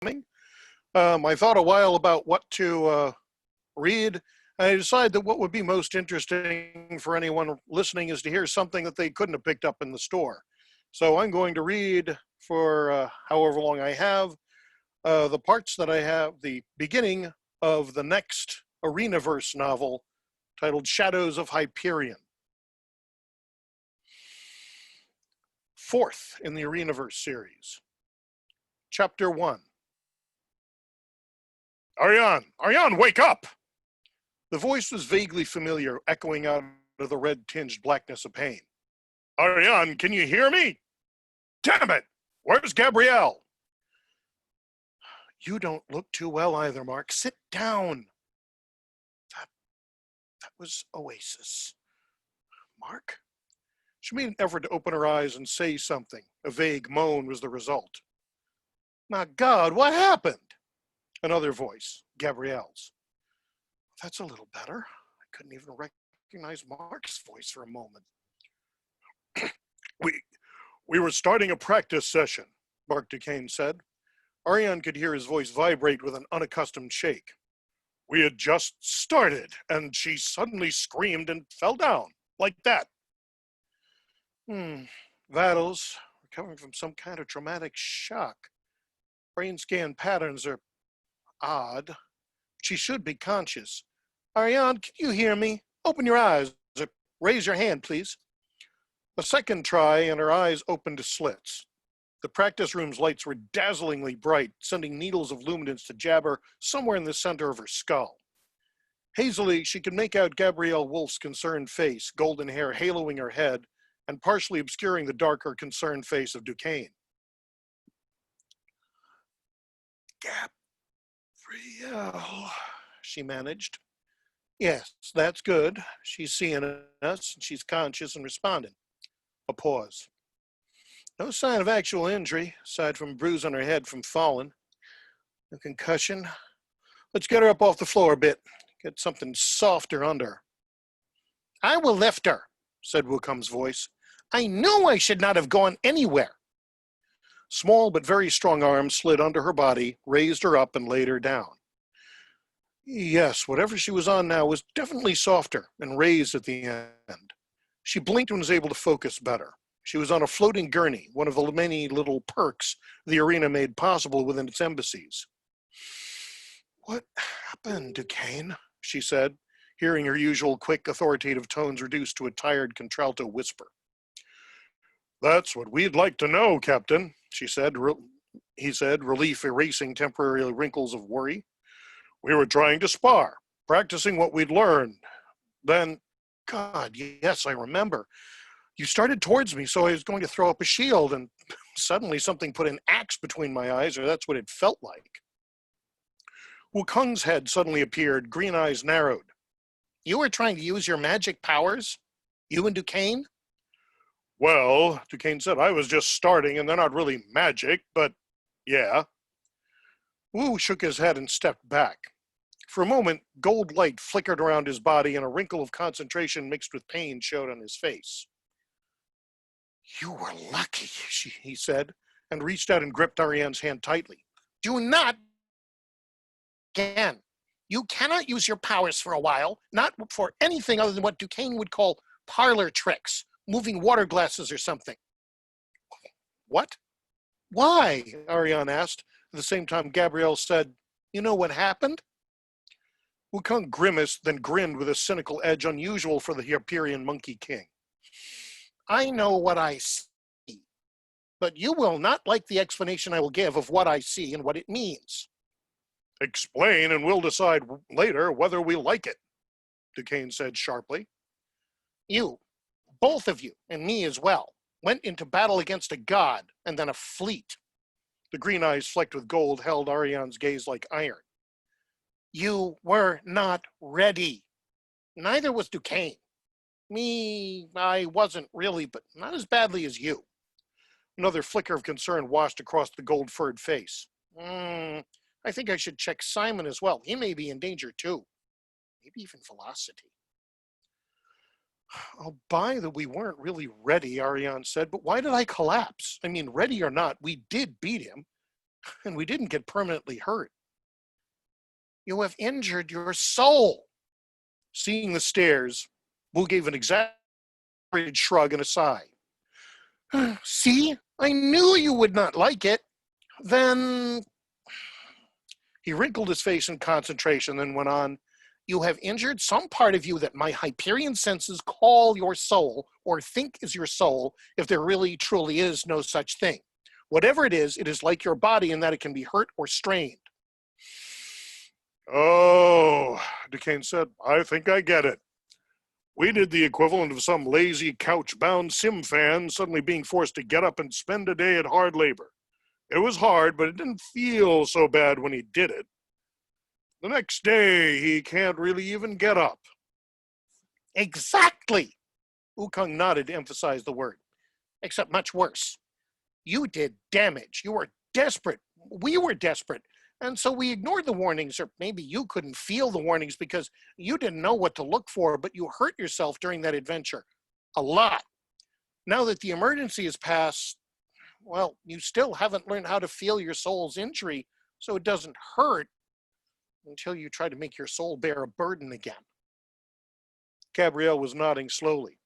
I thought a while about what to read. I decided that what would be most interesting for anyone listening is to hear something that they couldn't have picked up in the store. So I'm going to read for however long I have the parts that I have, the beginning of the next Arenaverse novel titled Shadows of Hyperion. Fourth in the Arenaverse series. Chapter 1. Ariane, wake up! The voice was vaguely familiar, echoing out of the red-tinged blackness of pain. Ariane, can you hear me? Damn it! Where's Gabrielle? You don't look too well either, Mark. Sit down. That was Oasis. Mark? She made an effort to open her eyes and say something. A vague moan was the result. My God, what happened? Another voice, Gabrielle's. That's a little better. I couldn't even recognize Mark's voice for a moment. We were starting a practice session, Mark Duquesne said. Ariane could hear his voice vibrate with an unaccustomed shake. We had just started, and she suddenly screamed and fell down, like that. Vitals, recovering from some kind of traumatic shock. Brain scan patterns are odd. She should be conscious. Ariane, can you hear me? Open your eyes. Raise your hand, please. A second try, and her eyes opened to slits. The practice room's lights were dazzlingly bright, sending needles of luminance to jabber somewhere in the center of her skull. Hazily, she could make out Gabrielle Wolf's concerned face, golden hair haloing her head, and partially obscuring the darker, concerned face of Duquesne. Gabrielle, she managed. Yes, that's good. She's seeing us, and she's conscious and responding. A pause. No sign of actual injury, aside from a bruise on her head from falling. No concussion. Let's get her up off the floor a bit. Get something softer under her. I will lift her, said Wookung's voice. I knew I should not have gone anywhere. Small but very strong arms slid under her body, raised her up, and laid her down. Yes, whatever she was on now was definitely softer and raised at the end. She blinked and was able to focus better. She was on a floating gurney, one of the many little perks the arena made possible within its embassies. What happened, Duquesne? She said, hearing her usual quick, authoritative tones reduced to a tired contralto whisper. That's what we'd like to know, Captain, he said, relief erasing temporary wrinkles of worry. We were trying to spar, practicing what we'd learned. Then, God, yes, I remember. You started towards me, so I was going to throw up a shield, and suddenly something put an axe between my eyes, or that's what it felt like. Wookung's head suddenly appeared, green eyes narrowed. You were trying to use your magic powers? You and Duquesne? Well, Duquesne said, I was just starting, and they're not really magic, but yeah. Wu shook his head and stepped back. For a moment, gold light flickered around his body, and a wrinkle of concentration mixed with pain showed on his face. You were lucky, he said, and reached out and gripped Ariane's hand tightly. Do not again. You cannot use your powers for a while, not for anything other than what Duquesne would call parlor tricks, moving water glasses or something. What? Why? Ariane asked. At the same time, Gabrielle said, You know what happened? Wukong grimaced, then grinned with a cynical edge unusual for the Hyperion Monkey King. I know what I see, but you will not like the explanation I will give of what I see and what it means. Explain, and we'll decide later whether we like it, Duquesne said sharply. You, both of you, and me as well, went into battle against a god and then a fleet. The green eyes flecked with gold held Ariane's gaze like iron. You were not ready. Neither was Duquesne. Me, I wasn't really, but not as badly as you. Another flicker of concern washed across the gold-furred face. I think I should check Simon as well. He may be in danger too. Maybe even Velocity. I'll buy that we weren't really ready, Ariane said, but why did I collapse? I mean, ready or not, we did beat him. And we didn't get permanently hurt. You have injured your soul. Seeing the stares, Wu gave an exaggerated shrug and a sigh. See, I knew you would not like it. Then he wrinkled his face in concentration, then went on, you have injured some part of you that my Hyperion senses call your soul, or think is your soul, if there really truly is no such thing. Whatever it is like your body in that it can be hurt or strained. Oh, Duquesne said, I think I get it. We did the equivalent of some lazy, couch-bound sim fan suddenly being forced to get up and spend a day at hard labor. It was hard, but it didn't feel so bad when he did it. The next day, he can't really even get up. Exactly! Wukong nodded to emphasize the word. Except much worse. You did damage. You were desperate. We were desperate. And so we ignored the warnings, or maybe you couldn't feel the warnings because you didn't know what to look for, but you hurt yourself during that adventure. A lot. Now that the emergency is past, well, you still haven't learned how to feel your soul's injury, so it doesn't hurt until you try to make your soul bear a burden again. Gabrielle was nodding slowly.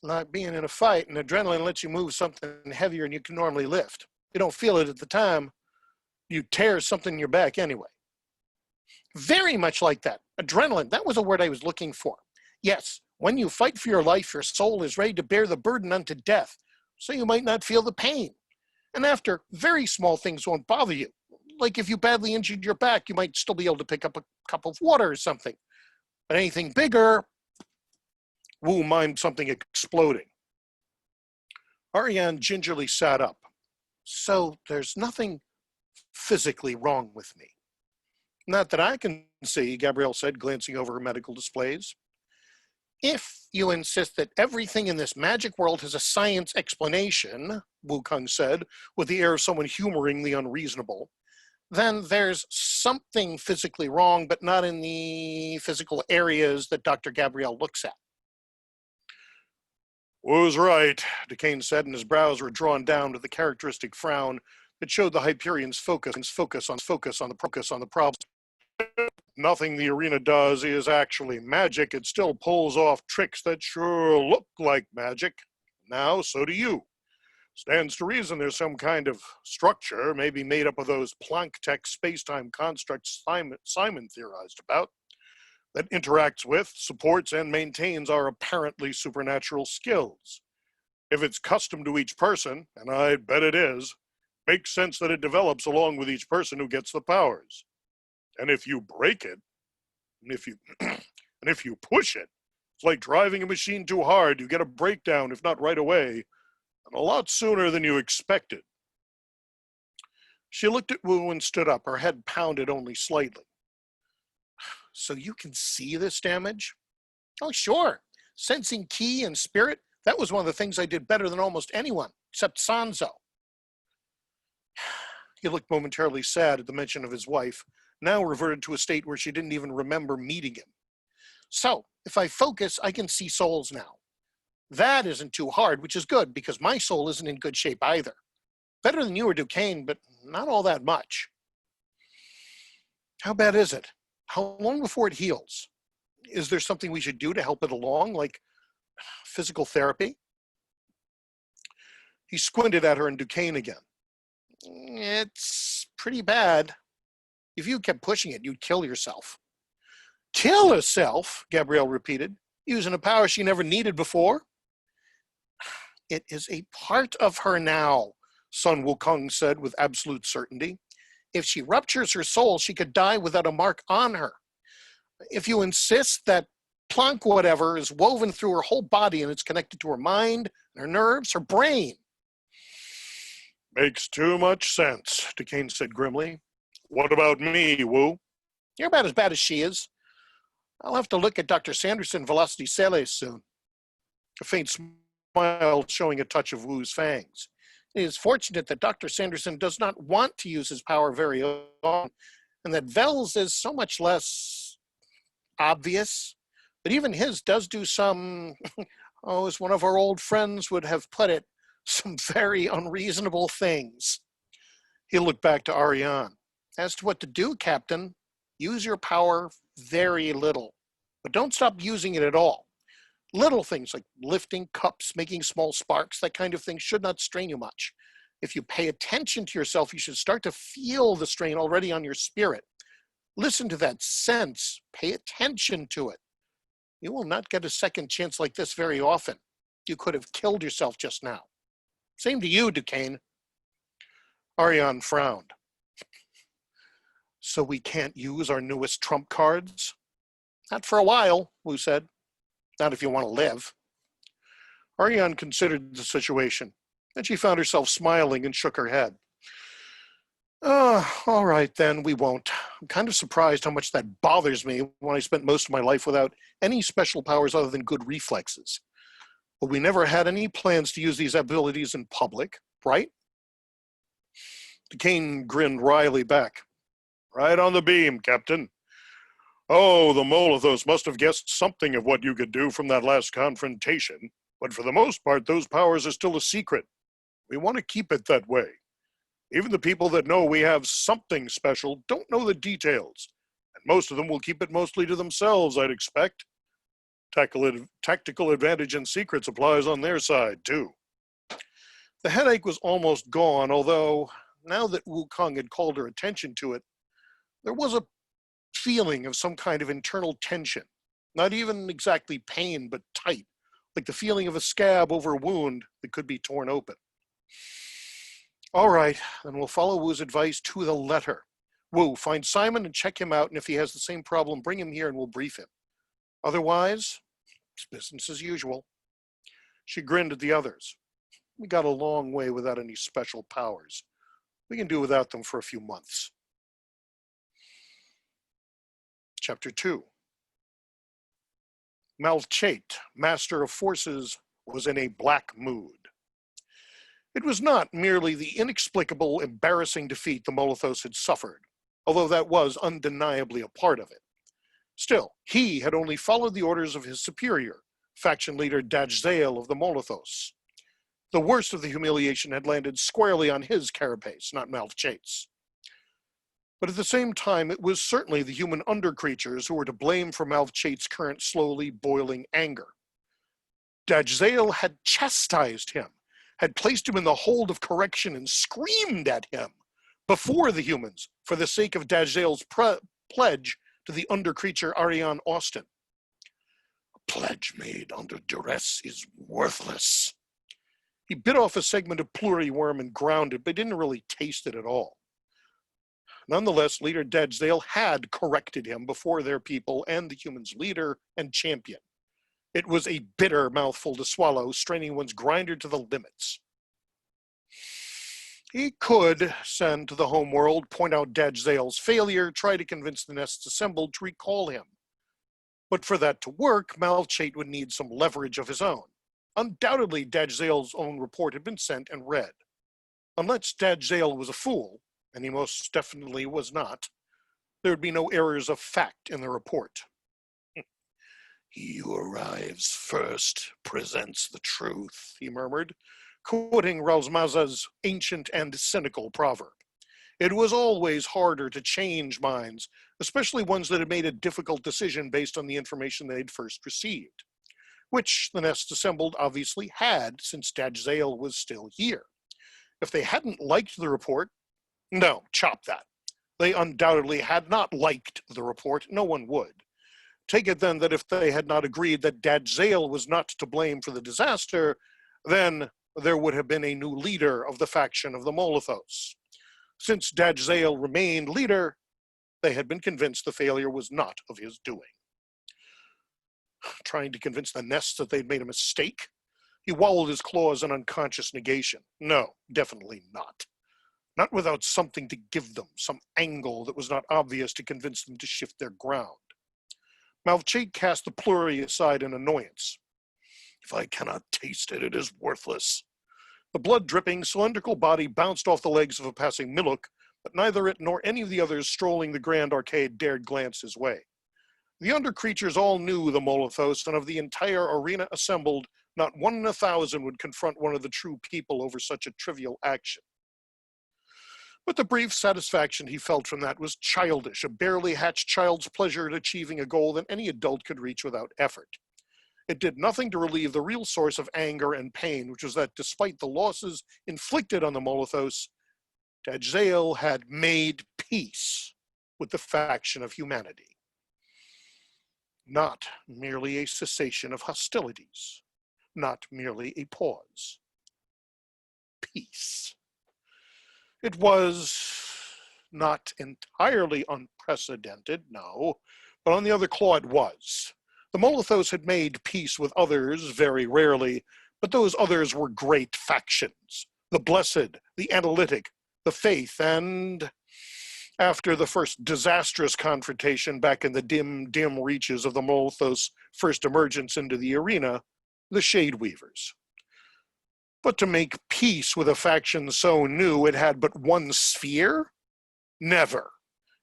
Like being in a fight, and adrenaline lets you move something heavier than you can normally lift. You don't feel it at the time. You tear something in your back anyway. Very much like that. Adrenaline, that was a word I was looking for. Yes, when you fight for your life, your soul is ready to bear the burden unto death, so you might not feel the pain. And after, very small things won't bother you. Like if you badly injured your back, you might still be able to pick up a cup of water or something. But anything bigger, Wu mimed something exploding. Ariane gingerly sat up. So there's nothing physically wrong with me. Not that I can see, Gabrielle said, glancing over her medical displays. If you insist that everything in this magic world has a science explanation, Wukong said, with the air of someone humoring the unreasonable, then there's something physically wrong, but not in the physical areas that Dr. Gabrielle looks at. Wu's right, Duquesne said, and his brows were drawn down to the characteristic frown that showed the Hyperion's focus on the problem. Nothing the arena does is actually magic. It still pulls off tricks that sure look like magic. Now, so do you. Stands to reason there's some kind of structure, maybe made up of those Planck-Tech space-time constructs Simon theorized about, that interacts with, supports, and maintains our apparently supernatural skills. If it's custom to each person, and I bet it is, makes sense that it develops along with each person who gets the powers. And if you break it, and if you push it, it's like driving a machine too hard. You get a breakdown, if not right away, and a lot sooner than you expected. She looked at Wu and stood up, her head pounded only slightly. So you can see this damage? Oh, sure. Sensing ki and spirit, that was one of the things I did better than almost anyone, except Sanzo. He looked momentarily sad at the mention of his wife, now reverted to a state where she didn't even remember meeting him. So, if I focus, I can see souls now. That isn't too hard, which is good, because my soul isn't in good shape either. Better than you or Duquesne, but not all that much. How bad is it? How long before it heals? Is there something we should do to help it along, like physical therapy? He squinted at her and Duquesne again. It's pretty bad. If you kept pushing it, you'd kill yourself. Kill herself, Gabrielle repeated, using a power she never needed before. It is a part of her now, Sun Wukong said with absolute certainty. If she ruptures her soul, she could die without a mark on her. If you insist that Planck whatever is woven through her whole body and it's connected to her mind, her nerves, her brain. Makes too much sense, Duquesne said grimly. What about me, Wu? You're about as bad as she is. I'll have to look at Dr. Sanderson Velocity Celes soon. A faint smile showing a touch of Wu's fangs. It is fortunate that Dr. Sanderson does not want to use his power very often, and that Vel's is so much less obvious. But even his does do some, as one of our old friends would have put it, some very unreasonable things. He looked back to Ariane. As to what to do, Captain, use your power very little, but don't stop using it at all. Little things like lifting cups, making small sparks, that kind of thing should not strain you much. If you pay attention to yourself, you should start to feel the strain already on your spirit. Listen to that sense. Pay attention to it. You will not get a second chance like this very often. You could have killed yourself just now. Same to you, Duquesne. Ariane frowned. So we can't use our newest trump cards? Not for a while, Wu said. Not if you want to live. Ariane considered the situation. Then she found herself smiling and shook her head. All right then, we won't. I'm kind of surprised how much that bothers me when I spent most of my life without any special powers other than good reflexes. But we never had any plans to use these abilities in public, right? Duquesne grinned wryly back. Right on the beam, Captain. Oh, the Molothos must have guessed something of what you could do from that last confrontation, but for the most part, those powers are still a secret. We want to keep it that way. Even the people that know we have something special don't know the details, and most of them will keep it mostly to themselves, I'd expect. Tactical advantage in secrets applies on their side, too. The headache was almost gone, although, now that Wukong had called her attention to it, there was a feeling of some kind of internal tension. Not even exactly pain, but tight, like the feeling of a scab over a wound that could be torn open. All right, then we'll follow Wu's advice to the letter. Wu, find Simon and check him out, and if he has the same problem, bring him here and we'll brief him. Otherwise, it's business as usual. She grinned at the others. We got a long way without any special powers. We can do without them for a few months. Chapter 2. Malchait, Master of Forces, was in a black mood. It was not merely the inexplicable, embarrassing defeat the Molothos had suffered, although that was undeniably a part of it. Still, he had only followed the orders of his superior, faction leader Dajzale of the Molothos. The worst of the humiliation had landed squarely on his carapace, not Malchait's. But at the same time, it was certainly the human undercreatures who were to blame for Malchait's current slowly boiling anger. Dajzale had chastised him, had placed him in the hold of correction and screamed at him before the humans for the sake of Dajzale's pledge to the undercreature Ariane Austin. A pledge made under duress is worthless. He bit off a segment of pluriworm and ground it, but didn't really taste it at all. Nonetheless, leader Dajzale had corrected him before their people and the humans' leader and champion. It was a bitter mouthful to swallow, straining one's grinder to the limits. He could send to the homeworld, point out Dajzale's failure, try to convince the nests assembled to recall him. But for that to work, Malchait would need some leverage of his own. Undoubtedly, Dajzale's own report had been sent and read. Unless Dajzale was a fool, and he most definitely was not, there would be no errors of fact in the report. He who arrives first presents the truth, he murmured, quoting Razmaza's ancient and cynical proverb. It was always harder to change minds, especially ones that had made a difficult decision based on the information they'd first received, which the nest assembled obviously had, since Dajzale was still here. If they hadn't liked the report, no, chop that. They undoubtedly had not liked the report. No one would. Take it then that if they had not agreed that Dajzale was not to blame for the disaster, then there would have been a new leader of the faction of the Molothos. Since Dajzale remained leader, they had been convinced the failure was not of his doing. Trying to convince the nests that they'd made a mistake? He wallowed his claws in unconscious negation. No, definitely not. Not without something to give them, some angle that was not obvious to convince them to shift their ground. Malchait cast the pluri aside in annoyance. If I cannot taste it, it is worthless. The blood-dripping, cylindrical body bounced off the legs of a passing Miluk, but neither it nor any of the others strolling the grand arcade dared glance his way. The undercreatures all knew the Molothos, and of the entire arena assembled, not 1 in 1,000 would confront one of the true people over such a trivial action. But the brief satisfaction he felt from that was childish, a barely hatched child's pleasure at achieving a goal that any adult could reach without effort. It did nothing to relieve the real source of anger and pain, which was that despite the losses inflicted on the Molothos, Dajzal had made peace with the faction of humanity. Not merely a cessation of hostilities, not merely a pause. Peace. It was not entirely unprecedented, no, but on the other claw it was. The Molothos had made peace with others very rarely, but those others were great factions. The Blessed, the Analytic, the Faith, and after the first disastrous confrontation back in the dim reaches of the Molothos' first emergence into the arena, the Shade Weavers. But to make peace with a faction so new it had but one sphere? Never.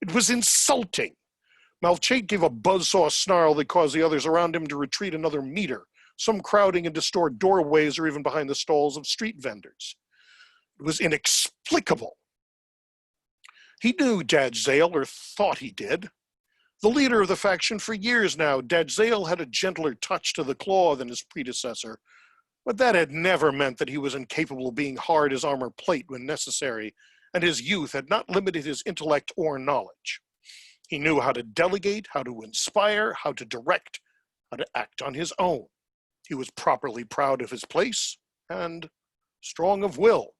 It was insulting. Malchate gave a buzzsaw snarl that caused the others around him to retreat another meter, some crowding into store doorways or even behind the stalls of street vendors. It was inexplicable. He knew Dajzal, or thought he did. The leader of the faction for years now, Dajzal had a gentler touch to the claw than his predecessor, but that had never meant that he was incapable of being hard as armor plate when necessary, and his youth had not limited his intellect or knowledge. He knew how to delegate, how to inspire, how to direct, how to act on his own. He was properly proud of his place and strong of will.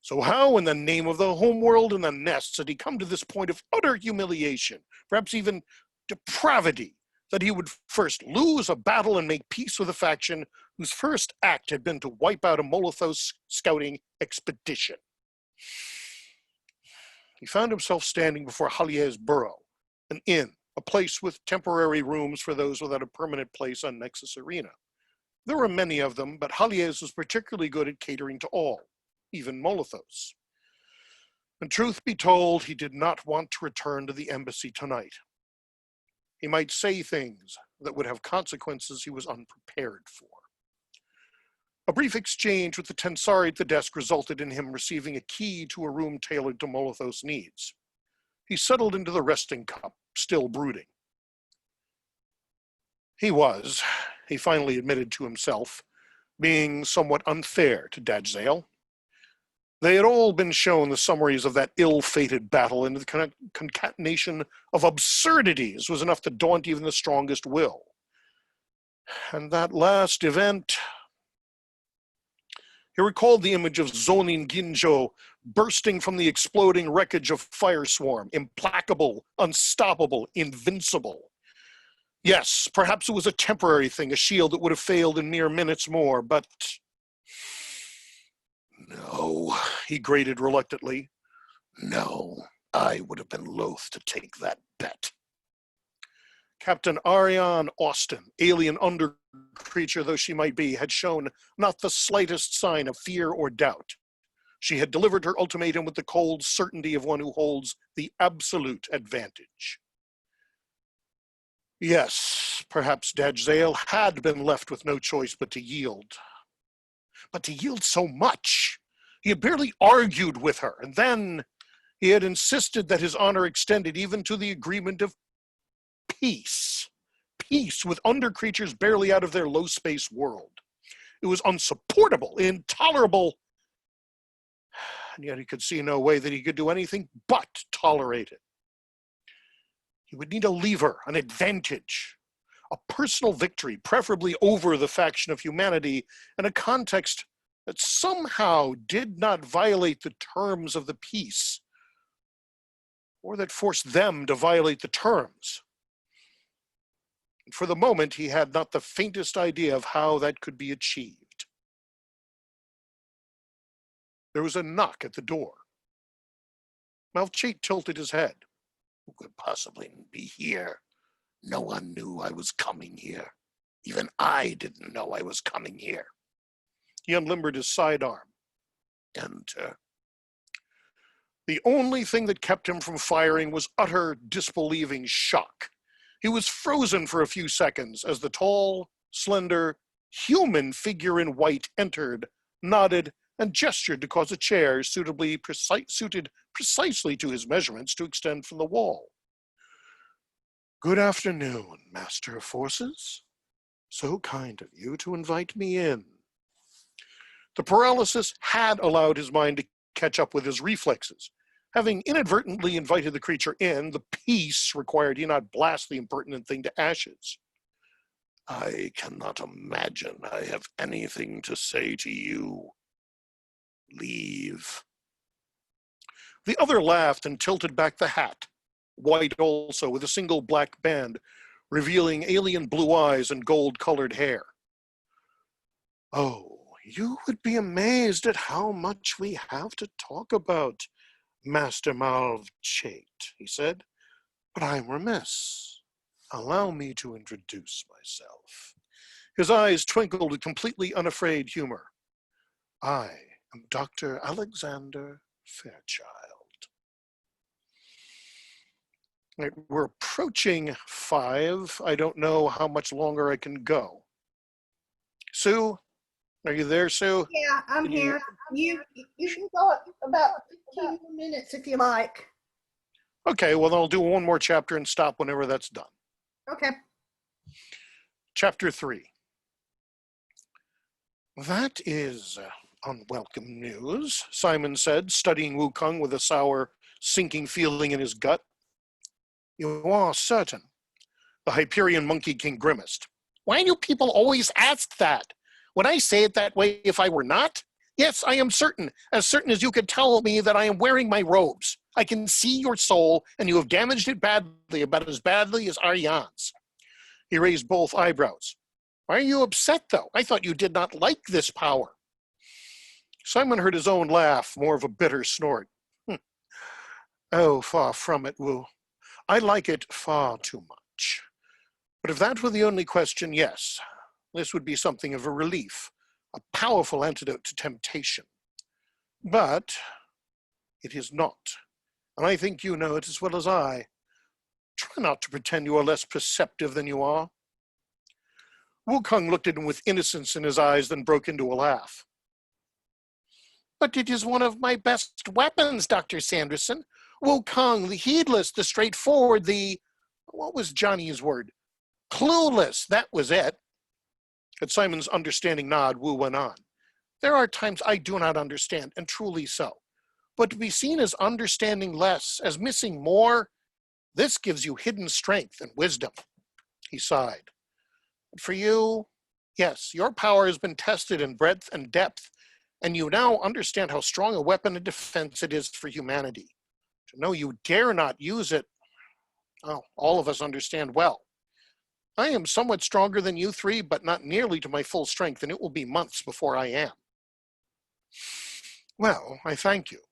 So how in the name of the homeworld and the nests had he come to this point of utter humiliation, perhaps even depravity, that he would first lose a battle and make peace with a faction whose first act had been to wipe out a Molothos scouting expedition? He found himself standing before Halier's burrow, an inn, a place with temporary rooms for those without a permanent place on Nexus Arena. There were many of them, but Halier's was particularly good at catering to all, even Molothos. And truth be told, he did not want to return to the embassy tonight. He might say things that would have consequences he was unprepared for. A brief exchange with the Tensari at the desk resulted in him receiving a key to a room tailored to Molothos' needs. He settled into the resting cup, still brooding. He was, he finally admitted to himself, being somewhat unfair to Dajzal. They had all been shown the summaries of that ill-fated battle, and the concatenation of absurdities was enough to daunt even the strongest will. And that last event... He recalled the image of Zonin Ginjo bursting from the exploding wreckage of Fireswarm, implacable, unstoppable, invincible. Yes, perhaps it was a temporary thing, a shield that would have failed in mere minutes more, but... No, he grated reluctantly. No, I would have been loath to take that bet. Captain Ariane Austin, alien undercreature though she might be, had shown not the slightest sign of fear or doubt. She had delivered her ultimatum with the cold certainty of one who holds the absolute advantage. Yes, perhaps Dajzal had been left with no choice but to yield. But to yield so much. He had barely argued with her, and then he had insisted that his honor extended even to the agreement of peace. Peace with undercreatures barely out of their low-space world. It was unsupportable, intolerable, and yet he could see no way that he could do anything but tolerate it. He would need a lever, an advantage, a personal victory, preferably over the faction of humanity, in a context that somehow did not violate the terms of the peace, or that forced them to violate the terms. For the moment, he had not the faintest idea of how that could be achieved. There was a knock at the door. Malchate tilted his head. Who could possibly be here? No one knew I was coming here. Even I didn't know I was coming here. He unlimbered his sidearm. Enter. The only thing that kept him from firing was utter, disbelieving shock. He was frozen for a few seconds as the tall, slender, human figure in white entered, nodded, and gestured to cause a chair suited precisely to his measurements to extend from the wall. "Good afternoon, Master of Forces. So kind of you to invite me in." The paralysis had allowed his mind to catch up with his reflexes. Having inadvertently invited the creature in, the peace required he not blast the impertinent thing to ashes. "I cannot imagine I have anything to say to you. Leave." The other laughed and tilted back the hat, white also, with a single black band, revealing alien blue eyes and gold-colored hair. "Oh, you would be amazed at how much we have to talk about, Master Malvchait," he said, "but I'm remiss. Allow me to introduce myself." His eyes twinkled with completely unafraid humor. "I am Dr. Alexander Fairchild." Right, we're approaching 5. I don't know how much longer I can go. Sue, are you there, Sue? Yeah, I'm here. You can go about 15 more minutes if you like. Okay, well, then I'll do one more chapter and stop whenever that's done. Okay. Chapter 3. "That is unwelcome news," Simon said, studying Wukong with a sour, sinking feeling in his gut. "You are certain?" The Hyperion Monkey King grimaced. "Why do people always ask that? Would I say it that way if I were not? Yes, I am certain as you could tell me that I am wearing my robes. I can see your soul, and you have damaged it badly, about as badly as Ariane's." He raised both eyebrows. "Why are you upset, though? I thought you did not like this power." Simon heard his own laugh, more of a bitter snort. "Oh, far from it, Wu. I like it far too much. But if that were the only question, yes, this would be something of a relief, a powerful antidote to temptation. But it is not, and I think you know it as well as I. Try not to pretend you are less perceptive than you are." Wukong looked at him with innocence in his eyes, then broke into a laugh. "But it is one of my best weapons, Dr. Sanderson. Wukong, the heedless, the straightforward, what was Johnny's word? Clueless, that was it." At Simon's understanding nod, Wu went on. "There are times I do not understand, and truly so. But to be seen as understanding less, as missing more, this gives you hidden strength and wisdom." He sighed. "But for you, yes, your power has been tested in breadth and depth, and you now understand how strong a weapon of defense it is for humanity. To know you dare not use it, oh, all of us understand well. I am somewhat stronger than you 3, but not nearly to my full strength, and it will be months before I am." "Well, I thank you.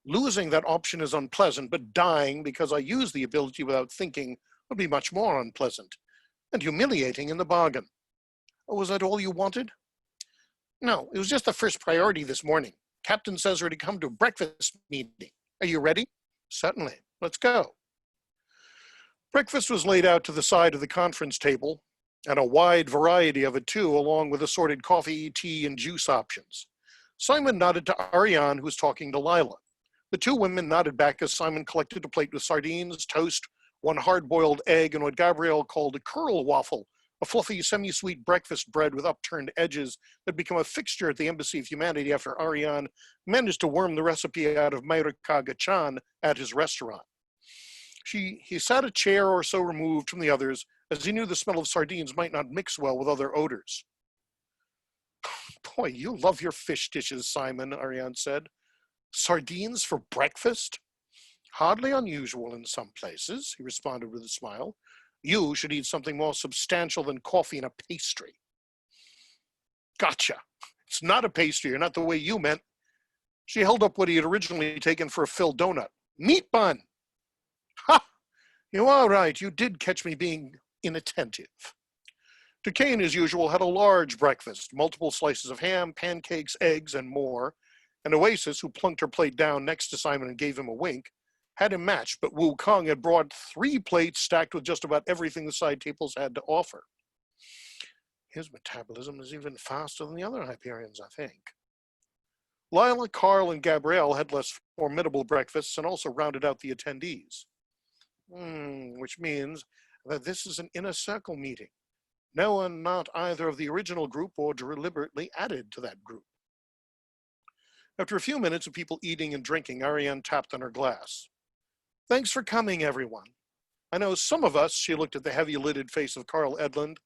Losing that option is unpleasant, but dying because I use the ability without thinking would be much more unpleasant, and humiliating in the bargain. Was that all you wanted?" "No, it was just the first priority this morning. Captain says we're to come to a breakfast meeting. Are you ready?" "Certainly. Let's go." Breakfast was laid out to the side of the conference table, and a wide variety of it too, along with assorted coffee, tea, and juice options. Simon nodded to Ariane, who was talking to Lila. The 2 women nodded back as Simon collected a plate with sardines, toast, 1 hard-boiled egg, and what Gabrielle called a curl waffle, a fluffy, semi-sweet breakfast bread with upturned edges that had become a fixture at the Embassy of Humanity after Ariane managed to worm the recipe out of Mayurikaga-chan at his restaurant. He sat a chair or so removed from the others, as he knew the smell of sardines might not mix well with other odors. "Boy, you love your fish dishes, Simon," Ariane said. "Sardines for breakfast? Hardly unusual in some places," he responded with a smile. "You should eat something more substantial than coffee and a pastry." "Gotcha. It's not a pastry, or not the way you meant." She held up what he had originally taken for a filled donut. "Meat bun." "Ha! You are right. You did catch me being inattentive." Duquesne, as usual, had a large breakfast, multiple slices of ham, pancakes, eggs, and more, and Oasis, who plunked her plate down next to Simon and gave him a wink, had him matched, but Wukong had brought 3 plates stacked with just about everything the side tables had to offer. His metabolism is even faster than the other Hyperions, I think. Lila, Carl, and Gabrielle had less formidable breakfasts and also rounded out the attendees. Which means that this is an inner circle meeting. No one not either of the original group or deliberately added to that group. After a few minutes of people eating and drinking, Ariane tapped on her glass. Thanks for coming, everyone. I know some of us, she looked at the heavy-lidded face of Carl Edlund,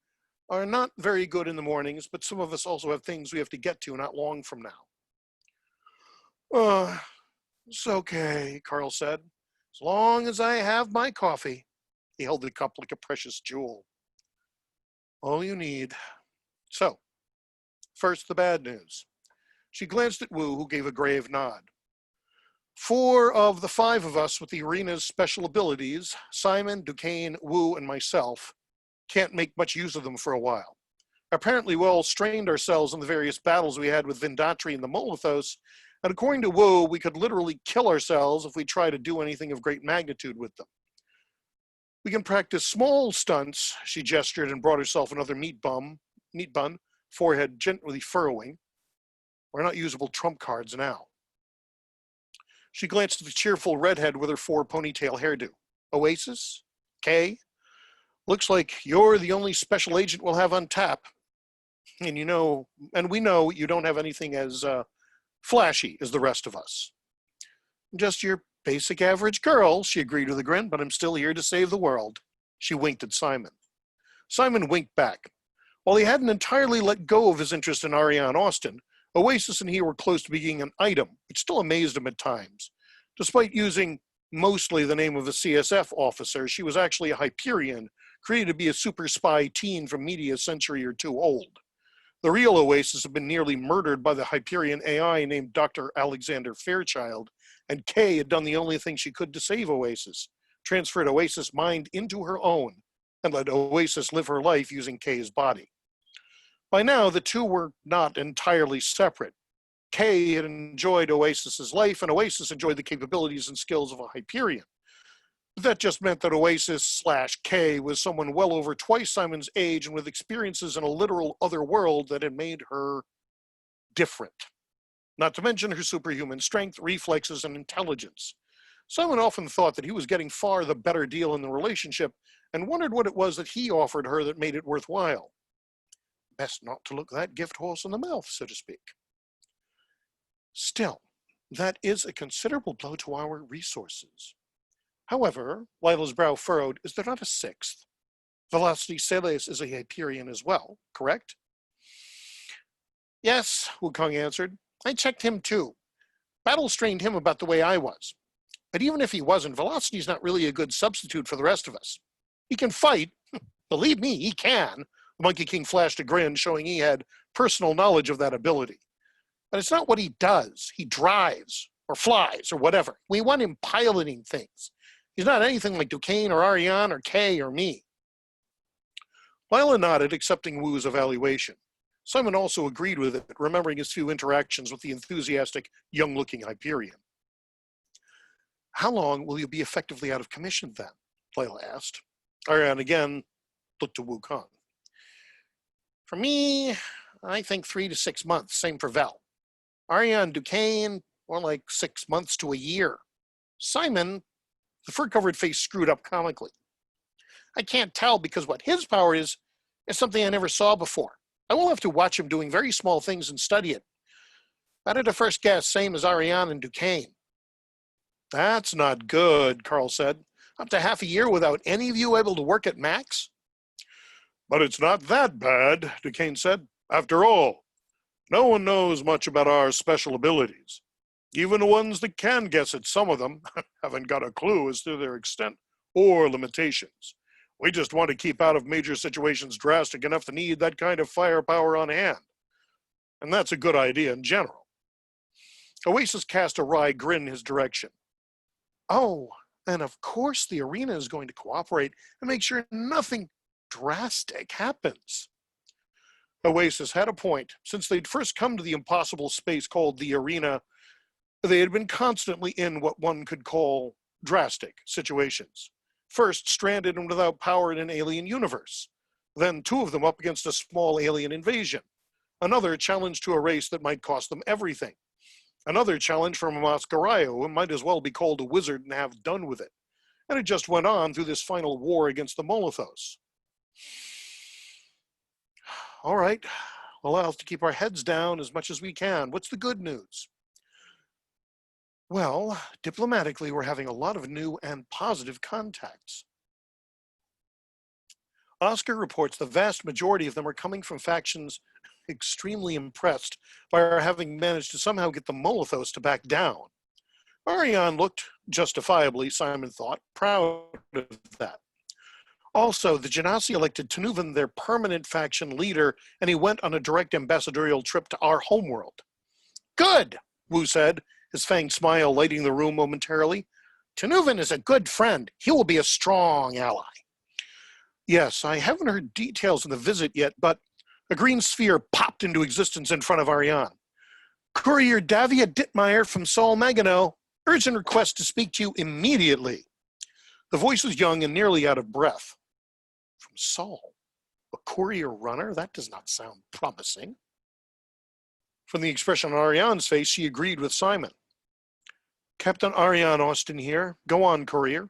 are not very good in the mornings, but some of us also have things we have to get to not long from now. It's okay, Carl said. As long as I have my coffee. He held the cup like a precious jewel. All you need. So, first the bad news. She glanced at Wu, who gave a grave nod. 4 of the 5 of us with the arena's special abilities, Simon, Duquesne, Wu, and myself, can't make much use of them for a while. Apparently, we all strained ourselves in the various battles we had with Vindatri and the Molothos, and according to Wu, we could literally kill ourselves if we try to do anything of great magnitude with them. We can practice small stunts, she gestured and brought herself another meat bun, forehead gently furrowing. We're not usable trump cards now. She glanced at the cheerful redhead with her 4 ponytail hairdo. Oasis? Kay? Looks like you're the only special agent we'll have on tap. And we know you don't have anything as flashy as the rest of us. Just your basic average girl, she agreed with a grin, but I'm still here to save the world. She winked at Simon. Simon winked back. While he hadn't entirely let go of his interest in Ariane Austin, Oasis and he were close to being an item, which still amazed him at times. Despite using mostly the name of a CSF officer, she was actually a Hyperion, created to be a super spy teen from media a century or 2 old. The real Oasis had been nearly murdered by the Hyperion AI named Dr. Alexander Fairchild, and Kay had done the only thing she could to save Oasis, transferred Oasis' mind into her own, and let Oasis live her life using Kay's body. By now, the two were not entirely separate. Kay had enjoyed Oasis's life, and Oasis enjoyed the capabilities and skills of a Hyperion. But that just meant that Oasis/Kay was someone well over twice Simon's age and with experiences in a literal other world that had made her different. Not to mention her superhuman strength, reflexes, and intelligence. Simon often thought that he was getting far the better deal in the relationship and wondered what it was that he offered her that made it worthwhile. Best not to look that gift horse in the mouth, so to speak. Still, that is a considerable blow to our resources. However, Lila's brow furrowed, is there not a 6th? Velocity Celes is a Hyperion as well, correct? Yes, Wukong answered. I checked him too. Battle strained him about the way I was. But even if he wasn't, Velocity's not really a good substitute for the rest of us. He can fight. Believe me, he can. The Monkey King flashed a grin, showing he had personal knowledge of that ability. But it's not what he does. He drives, or flies, or whatever. We want him piloting things. He's not anything like Duquesne or Ariane or Kay or me. Lila nodded, accepting Wu's evaluation. Simon also agreed with it, remembering his few interactions with the enthusiastic, young-looking Hyperion. How long will you be effectively out of commission then? Lila asked. Ariane again looked to Wukong. For me, I think 3 to 6 months, same for Vel. Ariane Duquesne, more like 6 months to a year. Simon, the fur-covered face screwed up comically. I can't tell because what his power is something I never saw before. I will have to watch him doing very small things and study it. But at a first guess, same as Ariane and Duquesne. That's not good, Carl said. Up to half a year without any of you able to work at max? But it's not that bad, Duquesne said. After all, no one knows much about our special abilities. Even the ones that can guess at some of them haven't got a clue as to their extent or limitations. We just want to keep out of major situations drastic enough to need that kind of firepower on hand. And that's a good idea in general. Oasis cast a wry grin in his direction. Oh, and of course the arena is going to cooperate and make sure nothing drastic happens. Oasis had a point. Since they'd first come to the impossible space called the arena, they had been constantly in what one could call drastic situations. First, stranded and without power in an alien universe. Then 2 of them up against a small alien invasion. Another challenge to a race that might cost them everything. Another challenge from a Mascarayo, who might as well be called a wizard and have done with it. And it just went on through this final war against the Molothos. All right, allow us to keep our heads down as much as we can. What's the good news? Well, diplomatically, we're having a lot of new and positive contacts. Oscar reports the vast majority of them are coming from factions extremely impressed by our having managed to somehow get the Molothos to back down. Ariane looked, justifiably, Simon thought, proud of that. Also, the Genasi elected Tanuvan their permanent faction leader, and he went on a direct ambassadorial trip to our homeworld. Good, Wu said, his fanged smile lighting the room momentarily. Tanuvan is a good friend. He will be a strong ally. Yes, I haven't heard details of the visit yet, but a green sphere popped into existence in front of Ariane. Courier Davia Dittmeyer from Saul Magano, urgent request to speak to you immediately. The voice was young and nearly out of breath. From Saul? A courier runner? That does not sound promising. From the expression on Ariane's face, she agreed with Simon. Captain Ariane Austin here. Go on, courier.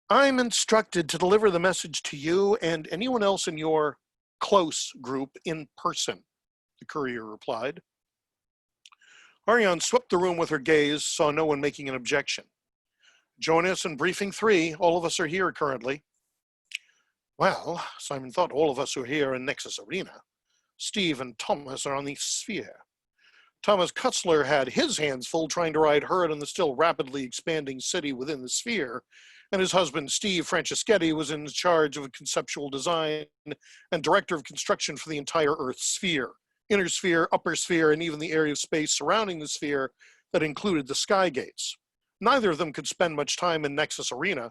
I'm instructed to deliver the message to you and anyone else in your close group in person, the courier replied. Ariane swept the room with her gaze, saw no one making an objection. Join us in briefing 3. All of us are here currently. Well, Simon thought all of us are here in Nexus Arena. Steve and Thomas are on the Sphere. Thomas Kutzler had his hands full trying to ride herd in the still rapidly expanding city within the Sphere, and his husband, Steve Franceschetti, was in charge of conceptual design and director of construction for the entire Earth sphere, inner sphere, upper sphere, and even the area of space surrounding the sphere that included the sky gates. Neither of them could spend much time in Nexus Arena,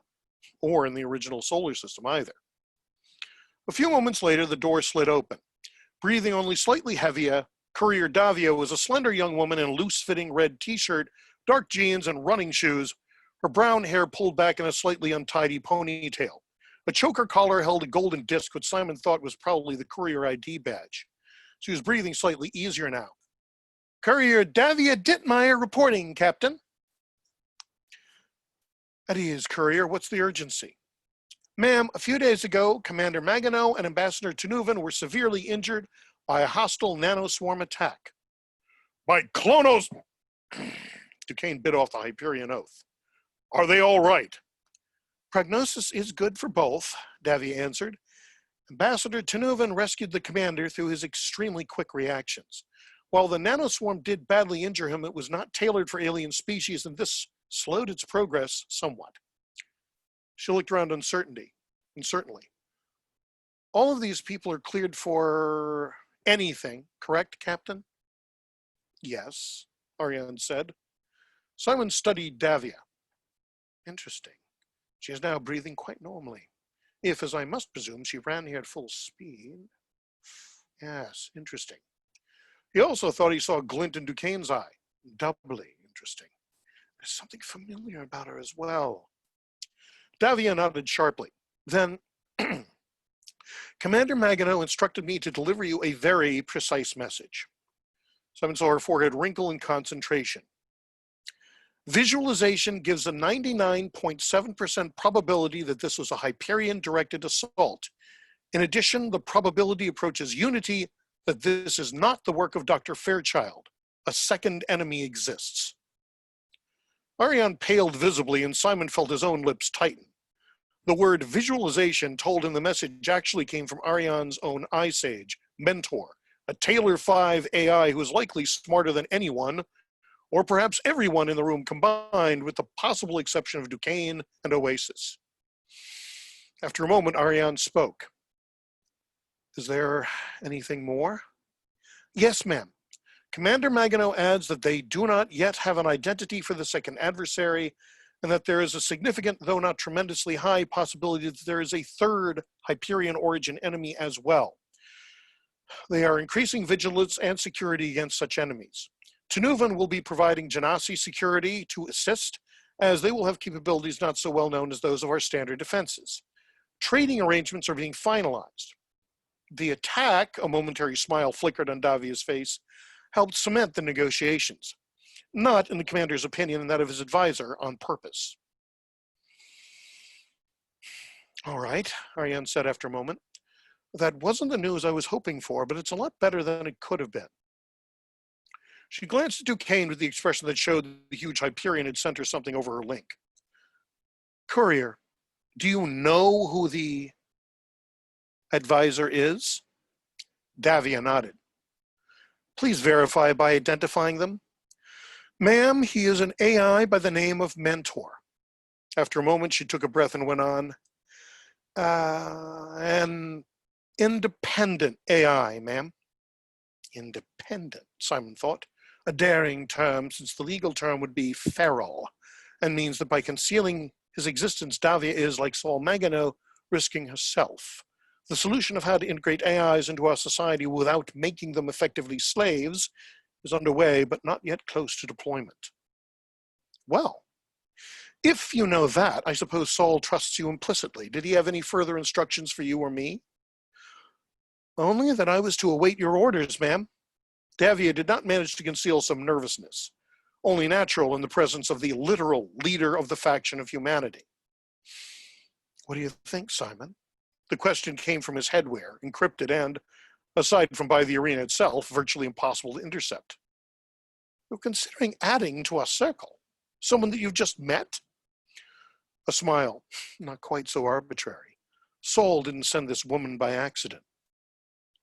or in the original solar system either. A few moments later, the door slid open. Breathing only slightly heavier, Courier Davia was a slender young woman in a loose-fitting red t-shirt, dark jeans, and running shoes, her brown hair pulled back in a slightly untidy ponytail. A choker collar held a golden disc, which Simon thought was probably the courier ID badge. She was breathing slightly easier now. Courier Davia Dittmeyer reporting, Captain. At ease, courier. What's the urgency? Ma'am, a few days ago, Commander Magano and Ambassador Tanuvan were severely injured by a hostile nanoswarm attack. By Clonos! Duquesne bit off the Hyperion oath. Are they all right? Prognosis is good for both, Davia answered. Ambassador Tanuvan rescued the commander through his extremely quick reactions. While the nanoswarm did badly injure him, it was not tailored for alien species, and this slowed its progress somewhat. She looked around uncertainly. All of these people are cleared for anything, correct, Captain? Yes, Ariane said. Simon studied Davia. Interesting. She is now breathing quite normally. If, as I must presume, she ran here at full speed. Yes, interesting. He also thought he saw a glint in Duquesne's eye. Doubly interesting. There's something familiar about her as well. Davia nodded sharply. Then, Commander Magano instructed me to deliver you a very precise message. Simon saw her forehead wrinkle in concentration. Visualization gives a 99.7% probability that this was a Hyperion-directed assault. In addition, the probability approaches unity that this is not the work of Dr. Fairchild. A second enemy exists. Ariane paled visibly, and Simon felt his own lips tighten. The word visualization told him the message actually came from Ariane's own Ice Age, mentor, a Taylor 5 AI who is likely smarter than anyone, or perhaps everyone in the room combined, with the possible exception of Duquesne and Oasis. After a moment, Ariane spoke. Is there anything more? Yes, ma'am. Commander Magano adds that they do not yet have an identity for the second adversary, and that there is a significant, though not tremendously high, possibility that there is a third Hyperion origin enemy as well. They are increasing vigilance and security against such enemies. Tanuvan will be providing Genasi security to assist, as they will have capabilities not so well known as those of our standard defenses. Trading arrangements are being finalized. The attack, a momentary smile flickered on Davia's face, helped cement the negotiations. not, in the commander's opinion and that of his advisor, on purpose. All right, Ariane said after a moment. That wasn't the news I was hoping for, but it's a lot better than it could have been. She glanced at Duquesne with the expression that showed the huge Hyperion had sent her something over her link. Courier, do you know who the advisor is? Davia nodded. Please verify by identifying them. Ma'am, he is an AI by the name of Mentor. After a moment, she took a breath and went on. An independent AI, ma'am. Independent, Simon thought. A daring term, since the legal term would be feral, and means that by concealing his existence, Davia is, like Saul Magano, risking herself. The solution of how to integrate AIs into our society without making them effectively slaves is underway, but not yet close to deployment. Well, if you know that, I suppose Saul trusts you implicitly. Did he have any further instructions for you or me? Only that I was to await your orders, ma'am. Davia did not manage to conceal some nervousness, only natural in the presence of the literal leader of the faction of humanity. What do you think, Simon? The question came from his headwear, encrypted and, aside from by the arena itself, virtually impossible to intercept. You're considering adding to our circle? Someone that you've just met? A smile, not quite so arbitrary. Saul didn't send this woman by accident.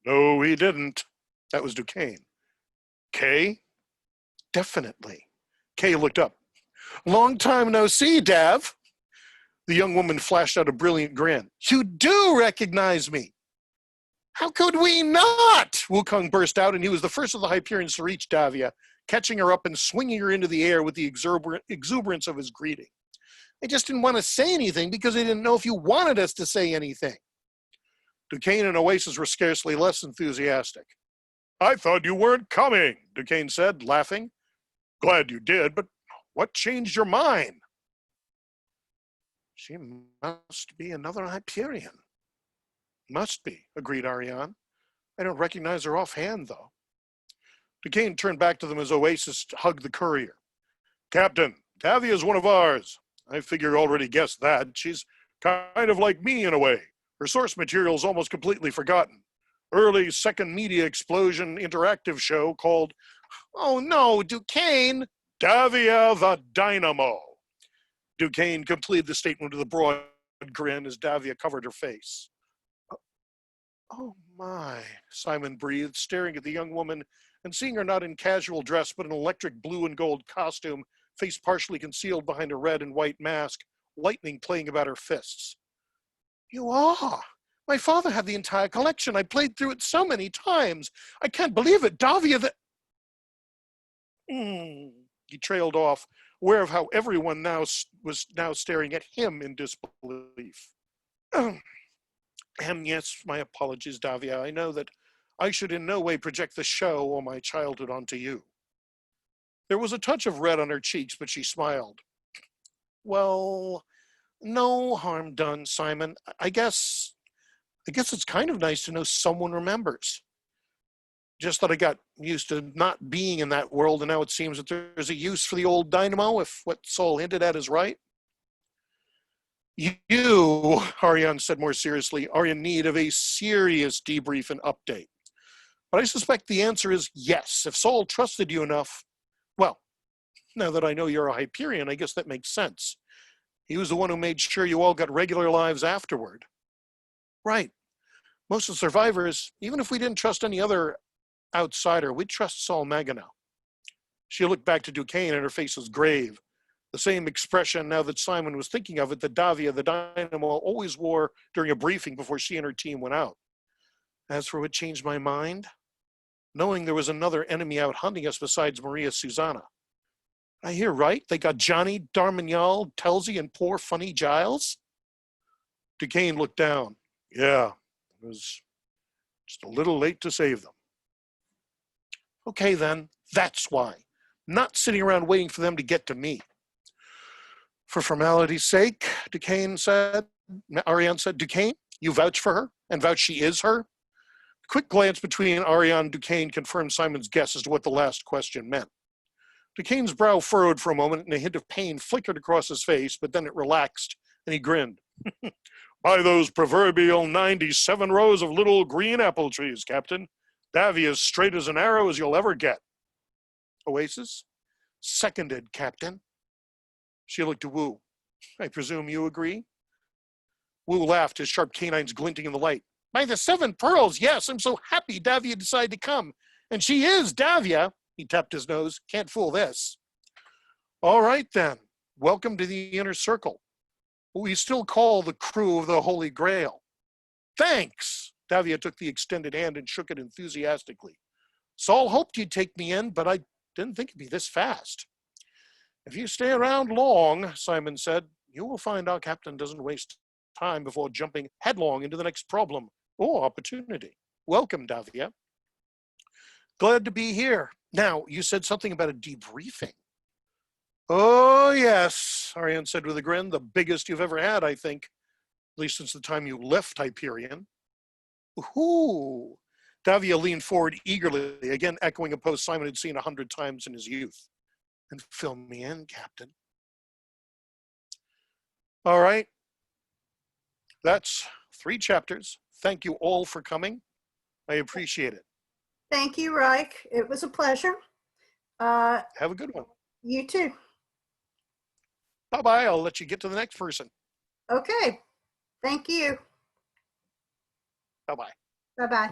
No, he didn't. That was Duquesne. Kay? Definitely. Kay looked up. Long time no see, Dav. The young woman flashed out a brilliant grin. You do recognize me. How could we not? Wukong burst out, and he was the first of the Hyperions to reach Davia, catching her up and swinging her into the air with the exuberance of his greeting. I just didn't want to say anything because I didn't know if you wanted us to say anything. Duquesne and Oasis were scarcely less enthusiastic. I thought you weren't coming, Duquesne said, laughing. Glad you did, but what changed your mind? She must be another Hyperion. Must be, agreed Ariane. I don't recognize her offhand, though. Duquesne turned back to them as Oasis hugged the courier. Captain, Davia is one of ours. I figure you already guessed that. She's kind of like me in a way. Her source material is almost completely forgotten. Early second media explosion interactive show called, oh no, Duquesne, Davia the Dynamo. Duquesne completed the statement with a broad grin as Davia covered her face. Oh my, Simon breathed, staring at the young woman and seeing her not in casual dress but in electric blue and gold costume, face partially concealed behind a red and white mask, lightning playing about her fists. You are. My father had the entire collection. I played through it so many times. I can't believe it. Davia the... He trailed off, aware of how everyone was now staring at him in disbelief. Yes, my apologies, Davia. I know that I should in no way project the show or my childhood onto you. There was a touch of red on her cheeks, but she smiled. Well, no harm done, Simon. I guess it's kind of nice to know someone remembers. Just that I got used to not being in that world, and now it seems that there's a use for the old dynamo, if what Saul hinted at is right. You, Ariane said more seriously, are in need of a serious debrief and update. But I suspect the answer is yes. If Saul trusted you enough, well, now that I know you're a Hyperion, I guess that makes sense. He was the one who made sure you all got regular lives afterward. Right. Most of the survivors, even if we didn't trust any other outsider, we'd trust Saul Magano. She looked back to Duquesne and her face was grave. The same expression, now that Simon was thinking of it, that Davia, the Dynamo, always wore during a briefing before she and her team went out. As for what changed my mind, knowing there was another enemy out hunting us besides Maria Susanna. I hear right? They got Johnny, Darmignal, Telzy, and poor funny Giles? Duquesne looked down. Yeah, it was just a little late to save them. Okay then, that's why. Not sitting around waiting for them to get to me. For formality's sake, Ariane said, Duquesne, you vouch for her and vouch she is her? A quick glance between Ariane and Duquesne confirmed Simon's guess as to what the last question meant. DeCane's brow furrowed for a moment, and a hint of pain flickered across his face, but then it relaxed, and he grinned. By those proverbial 97 rows of little green apple trees, Captain. Davy as straight as an arrow as you'll ever get. Oasis? Seconded, Captain. She looked to Wu. I presume you agree? Wu laughed, his sharp canines glinting in the light. By the 7 pearls, yes, I'm so happy Davia decided to come. And she is Davia. He tapped his nose. Can't fool this. All right, then. Welcome to the inner circle. We still call the crew of the Holy Grail. Thanks. Davia took the extended hand and shook it enthusiastically. Saul hoped you'd take me in, but I didn't think it'd be this fast. If you stay around long, Simon said, you will find our captain doesn't waste time before jumping headlong into the next problem or opportunity. Welcome, Davia. Glad to be here. Now, you said something about a debriefing. Oh, yes, Ariane said with a grin. The biggest you've ever had, I think. At least since the time you left Hyperion. Ooh. Davia leaned forward eagerly, again echoing a post Simon had seen 100 times in his youth. And fill me in, Captain. All right. That's 3 chapters. Thank you all for coming. I appreciate it. Thank you, Ryk. It was a pleasure. Have a good one. You too. Bye-bye. I'll let you get to the next person. Okay. Thank you. Bye-bye. Bye-bye.